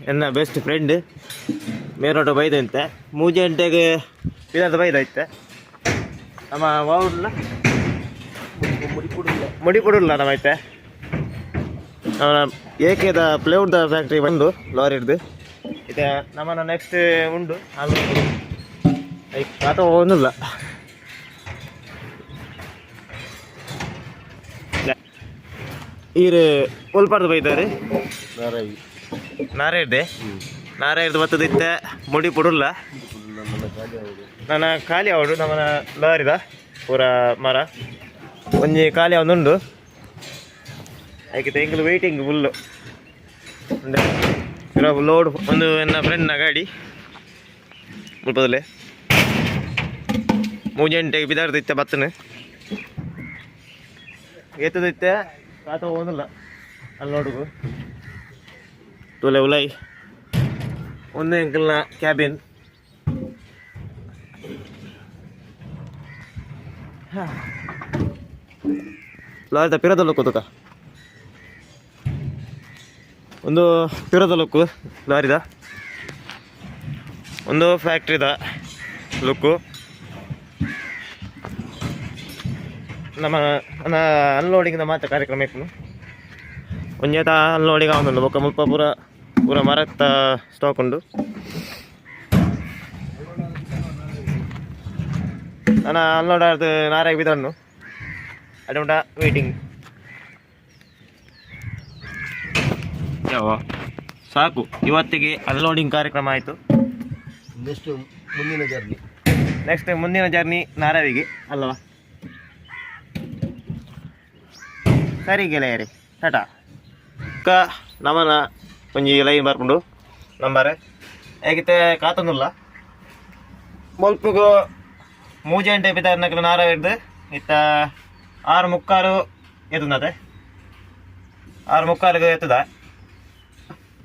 ನನ್ನ best friend ಮೇರೋಟ ಬೈದಂತೆ ಮೂಜೆ ಗಂಟೆಗೆ ಇದಂತ ಬೈದೈತೆ ನಮ್ಮ ವಾವುಡ್ಲ ಮುಡಿಪುಡಿಲ್ಲ ನಮ್ಮ ಐತೆ ನಮ್ಮ ಏಕೆದ ಪ್ಲೇವುಡ್ದ ಫ್ಯಾಕ್ಟ್ರಿ ಬಂದು ಲಾರಿಡ್ದು ಇದು ನಮ್ಮನ್ನು ನೆಕ್ಸ್ಟ್ ಉಂಡು ಆಮೇಲೆ ಅಥವಾ ಒಂದಿಲ್ಲ ಈರು ಒಲ್ಪಾಡ್ದು ಬೈತಾರೆ ನಾರಾಯಣದೆ ನಾರಾಯಣದ ಬತ್ತದಿತ್ತೆ ಮುಡಿ ಪುಡುಲ್ಲ ನನ್ನ ಖಾಲಿ ಅವಡು ನಮ್ಮನ ಲಾರಿದ ಪೂರ ಮರ ಒಂಜಿ ಖಾಲಿ ಅವನುಂಡು ಆಯ್ತು ಎಂಕಲ್ ವೆಯ್ಟಿಂಗ್ ಫುಲ್ಲು ಲೋಡ್ ಒಂದು ನನ್ನ ಫ್ರೆಂಡ್ನ ಗಾಡಿ ಮುಲ್ಪದಲ್ಲೇ ಮೂಜೆಂಟೆಗೆ ಬಿದಾಡ್ದಿತ್ತೆ ಬತ್ತನು ಎತ್ತದಿತ್ತೆ ಕಾತ ಹೋಗೋದಿಲ್ಲ ಅಲ್ಲಿ ನೋಡುಗು ತುಲೆ ಉಲೈ ಒಂದು ಎಂಕಲ್ನ ಕ್ಯಾಬಿನ್ ಲಾರಿದ ಪಿರದ ಲುಕ್ಕು ತುಕ ಒಂದು ಪಿರದ ಲುಕ್ಕು ಲಾರಿದ ಒಂದು ಫ್ಯಾಕ್ಟ್ರಿದ ಲುಕ್ಕು ನಮ್ಮ ನನ್ನ ಅನ್ಲೋಡಿಂಗ್ ಮಾತ್ರ ಕಾರ್ಯಕ್ರಮ ಇತ್ತು ಒಂಜೇತ ಅನ್ಲೋಡಿಂಗ್ ಆಗುಂಡು ಬೊಕ್ಕ ಮುಲ್ಪ ಪೂರ ಪೂರ ಮರತ್ತ ಸ್ಟಾಕ್ ಉಂಡು ನಾನು ಅನ್ಲೋಡ್ ಆಡ್ದು ನಾರಾಗಿ ಬಿದಣ್ಣು ಅಡೆ ಉಂಟ ವೇಟಿಂಗ್ ಯಾವ ಸಾಕು ಇವತ್ತಿಗೆ ಅನ್ಲೋಡಿಂಗ್ ಕಾರ್ಯಕ್ರಮ ಆಯಿತು. ನೆಕ್ಸ್ಟ್ ಮುಂದಿನ ಜರ್ನಿ ನಾರಾವಿಗೆ ಅಲ್ವಾ? ಸರಿ ಗೆಳೆಯರಿ ಟಾಟಾ ನಮ್ಮನ ಒಂಜಿ ಲೈನ್ ಬರ್ಕೊಂಡು ನಂಬರ್ ಹೇಗಿತ್ತೆ ಕಾತೊಂದಿಲ್ಲ ಮುಲ್ಪುಗು ಮೂಜೆಂಟೆ ಬಿದ್ದಾರ ನಾರ ಹಿಡ್ದು ಇತ್ತ 6:45 ಎತ್ತುಂದತೆ 6:45 ಎತ್ತದ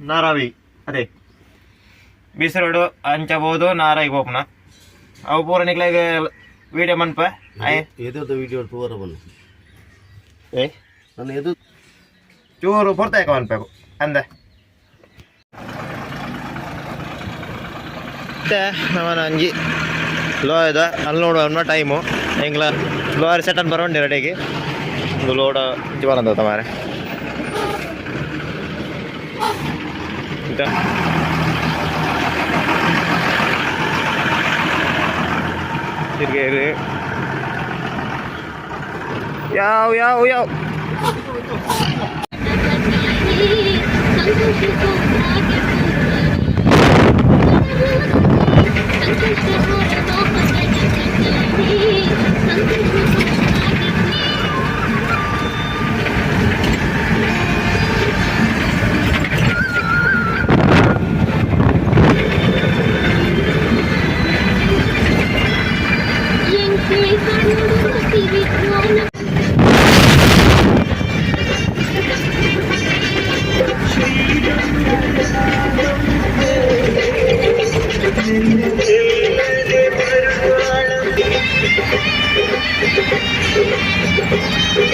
ನಾರಾವಿ ಅದೇ ಬೀಸರೋಡು ಅಂಚಬಹುದು ನಾರಾಯಿಗೆ ಹೋಪನ ಅವು ಪೂರ ನಿಕ್ಲಾಗ ವೀಡಿಯೋ ಮನ್ಪ ವಿಡಿಯೋ ಪೂರ ಬನ್ನು ಏ ನಾನು ಎದು ಚೂರು ಪೊರ್ತಾಯಕ ಮನ್ಪೇಕು ಅಂದೆ ಮತ್ತೆ ನಮ್ಮನ ಅಂಜಿ ಲೋಯದ ಅಲ್ಲಿ ನೋಡುವ ಟೈಮು ಹೆಂಗ್ಲ ಲೋಯರ್ ಸೆಟನ್ ಬರೋಂಡಿ ರೆಡಿಗೆ ಒಂದು ಲೋಡ ಜೀವನ ಅಂತ ಮಾರೆ ತಿರ್ಗೇರಿ ಯಾವ ಯಾವ ಯಾವ